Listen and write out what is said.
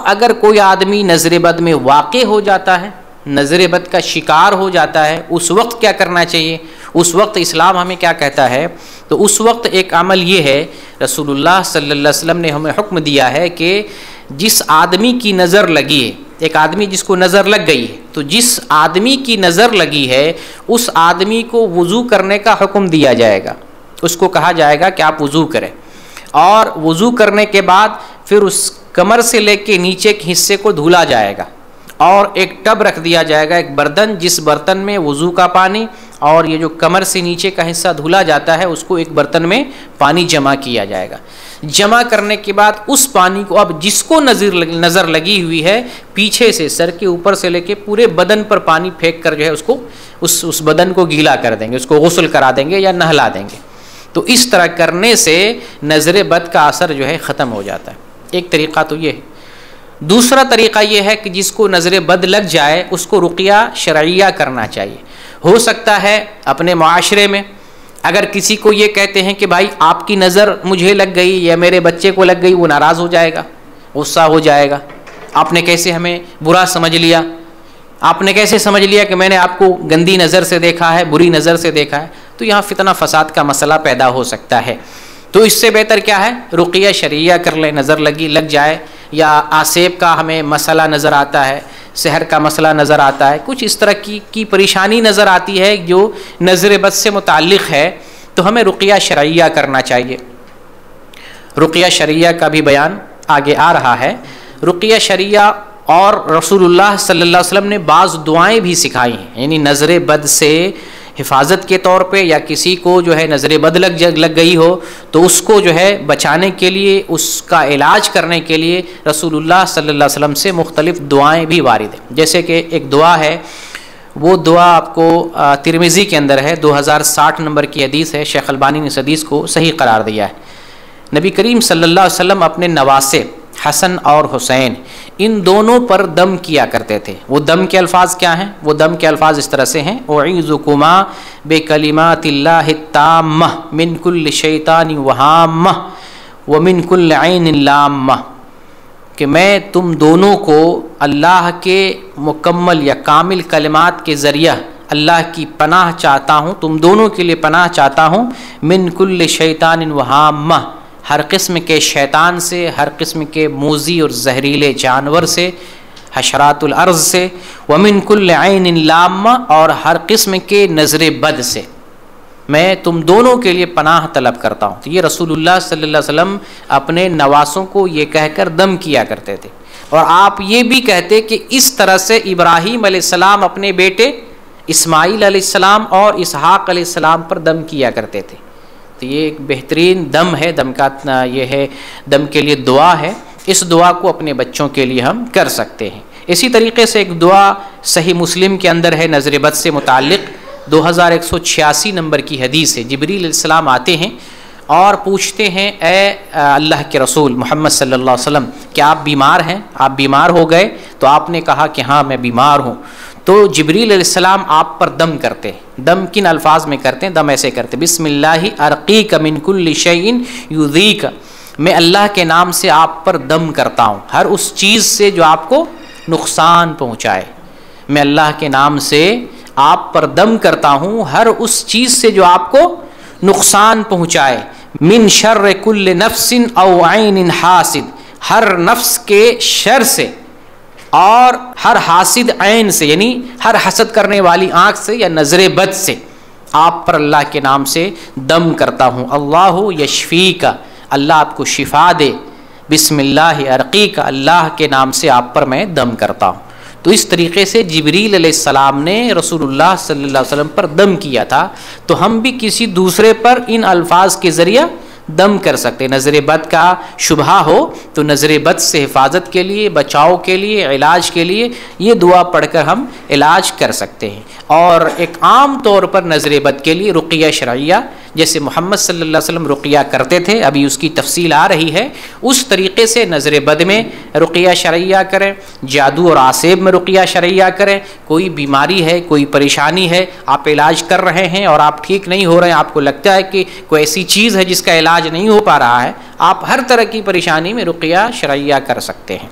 اگر کوئی آدمی نظر بد میں واقع ہو جاتا ہے، نظر بد کا شکار ہو جاتا ہے، اس وقت کیا کرنا چاہیے؟ اس وقت اسلام ہمیں کیا کہتا ہے؟ تو اس وقت ایک عمل یہ ہے، رسول اللہ صلی اللہ علیہ وسلم نے ہمیں حکم دیا ہے کہ جس آدمی کی نظر لگی ہے، ایک آدمی جس کو نظر لگ گئی ہے، تو جس آدمی کی نظر لگی ہے اس آدمی کو وضو کرنے کا حکم دیا جائے گا. اس کو کہا جائے گا کہ آپ وضو کریں، اور وضو کرنے کے بعد پھر اس کمر سے لے کے نیچے کے حصے کو دھولا جائے گا، اور ایک ٹب رکھ دیا جائے گا، ایک برتن، جس برتن میں وضو کا پانی اور یہ جو کمر سے نیچے کا حصہ دھلا جاتا ہے اس کو ایک برتن میں پانی جمع کیا جائے گا. جمع کرنے کے بعد اس پانی کو اب جس کو نظر لگی ہوئی ہے پیچھے سے سر کے اوپر سے لے کے پورے بدن پر پانی پھینک کر جو ہے اس کو اس بدن کو گیلا کر دیں گے، اس کو غسل کرا دیں گے یا نہلا دیں گے. تو اس طرح کرنے سے نظر بد کا اثر جو ہے ختم ہو جاتا ہے. ایک طریقہ تو یہ ہے. دوسرا طریقہ یہ ہے کہ جس کو نظر بد لگ جائے اس کو رقیہ شرعیہ کرنا چاہیے. ہو سکتا ہے اپنے معاشرے میں اگر کسی کو یہ کہتے ہیں کہ بھائی آپ کی نظر مجھے لگ گئی یا میرے بچے کو لگ گئی، وہ ناراض ہو جائے گا، غصہ ہو جائے گا. آپ نے کیسے ہمیں برا سمجھ لیا، آپ نے کیسے سمجھ لیا کہ میں نے آپ کو گندی نظر سے دیکھا ہے، بری نظر سے دیکھا ہے. تو یہاں فتنہ فساد کا مسئلہ پیدا ہو سکتا ہے. تو اس سے بہتر کیا ہے؟ رقیہ شرعیہ کر لیں. نظر لگ جائے یا آسیب کا ہمیں مسئلہ نظر آتا ہے، سحر کا مسئلہ نظر آتا ہے، کچھ اس طرح کی پریشانی نظر آتی ہے جو نظر بد سے متعلق ہے، تو ہمیں رقیہ شرعیہ کرنا چاہیے. رقیہ شرعیہ کا بھی بیان آگے آ رہا ہے. رقیہ شرعیہ اور رسول اللہ صلی اللہ علیہ وسلم نے بعض دعائیں بھی سکھائی ہیں، یعنی نظر بد سے حفاظت کے طور پہ، یا کسی کو جو ہے نظر بد لگ گئی ہو تو اس کو جو ہے بچانے کے لیے، اس کا علاج کرنے کے لیے رسول اللہ صلی اللہ علیہ وسلم سے مختلف دعائیں بھی وارد ہیں. جیسے کہ ایک دعا ہے، وہ دعا آپ کو ترمذی کے اندر ہے، 2060 نمبر کی حدیث ہے. شیخ البانی نے اس حدیث کو صحیح قرار دیا ہے. نبی کریم صلی اللہ علیہ وسلم اپنے نواسے حسن اور حسین ان دونوں پر دم کیا کرتے تھے. وہ دم کے الفاظ کیا ہیں؟ وہ دم کے الفاظ اس طرح سے ہیں: اعیذکما بکلمات اللہ التامہ من کل شیطان وہامہ ومن کل عین لامہ، کہ میں تم دونوں کو اللہ کے مکمل یا کامل کلمات کے ذریعہ اللہ کی پناہ چاہتا ہوں، تم دونوں کے لیے پناہ چاہتا ہوں، من کل شیطان وہامہ، ہر قسم کے شیطان سے، ہر قسم کے موذی اور زہریلے جانور سے، حشرات الارض سے، ومن کل عین لامہ، اور ہر قسم کے نظر بد سے میں تم دونوں کے لیے پناہ طلب کرتا ہوں. تو یہ رسول اللہ صلی اللہ علیہ وسلم اپنے نواسوں کو یہ کہہ کر دم کیا کرتے تھے. اور آپ یہ بھی کہتے کہ اس طرح سے ابراہیم علیہ السلام اپنے بیٹے اسماعیل علیہ السلام اور اسحاق علیہ السلام پر دم کیا کرتے تھے. تو یہ ایک بہترین دم ہے، دم کا یہ ہے، دم کے لیے دعا ہے. اس دعا کو اپنے بچوں کے لیے ہم کر سکتے ہیں. اسی طریقے سے ایک دعا صحیح مسلم کے اندر ہے نظر بد سے متعلق، 2186 نمبر کی حدیث ہے. جبریل علیہ السلام آتے ہیں اور پوچھتے ہیں: اے اللہ کے رسول محمد صلی اللہ علیہ وسلم، کیا آپ بیمار ہیں؟ آپ بیمار ہو گئے؟ تو آپ نے کہا کہ ہاں میں بیمار ہوں. تو جبریل علیہ السلام آپ پر دم کرتے ہیں. دم کن الفاظ میں کرتے ہیں؟ دم ایسے کرتے: بسم اللہ ارقیک من کل شیء یؤذیک، میں اللہ کے نام سے آپ پر دم کرتا ہوں ہر اس چیز سے جو آپ کو نقصان پہنچائے. میں اللہ کے نام سے آپ پر دم کرتا ہوں ہر اس چیز سے جو آپ کو نقصان پہنچائے. من شر کل نفس او عین حاسد، ہر نفس کے شر سے اور ہر حاسد عین سے، یعنی ہر حسد کرنے والی آنکھ سے یا نظر بد سے آپ پر اللہ کے نام سے دم کرتا ہوں. اللہ یشفیک، اللہ آپ کو شفا دے. بسم اللہ ارقیک، اللہ کے نام سے آپ پر میں دم کرتا ہوں. تو اس طریقے سے جبریل علیہ السلام نے رسول اللہ صلی اللہ علیہ وسلم پر دم کیا تھا. تو ہم بھی کسی دوسرے پر ان الفاظ کے ذریعہ دم کر سکتے. نظر بد کا شبہ ہو تو نظر بد سے حفاظت کے لیے، بچاؤ کے لیے، علاج کے لیے یہ دعا پڑھ کر ہم علاج کر سکتے ہیں. اور ایک عام طور پر نظر بد کے لیے رقیہ شرعیہ، جیسے محمد صلی اللہ علیہ وسلم رقیہ کرتے تھے، ابھی اس کی تفصیل آ رہی ہے، اس طریقے سے نظر بد میں رقیہ شرعیہ کریں. جادو اور آسیب میں رقیہ شرعیہ کریں. کوئی بیماری ہے، کوئی پریشانی ہے، آپ علاج کر رہے ہیں اور آپ ٹھیک نہیں ہو رہے ہیں، آپ کو لگتا ہے کہ کوئی ایسی چیز ہے جس کا علاج نہیں ہو پا رہا ہے، آپ ہر طرح کی پریشانی میں رقیہ شرعیہ کر سکتے ہیں.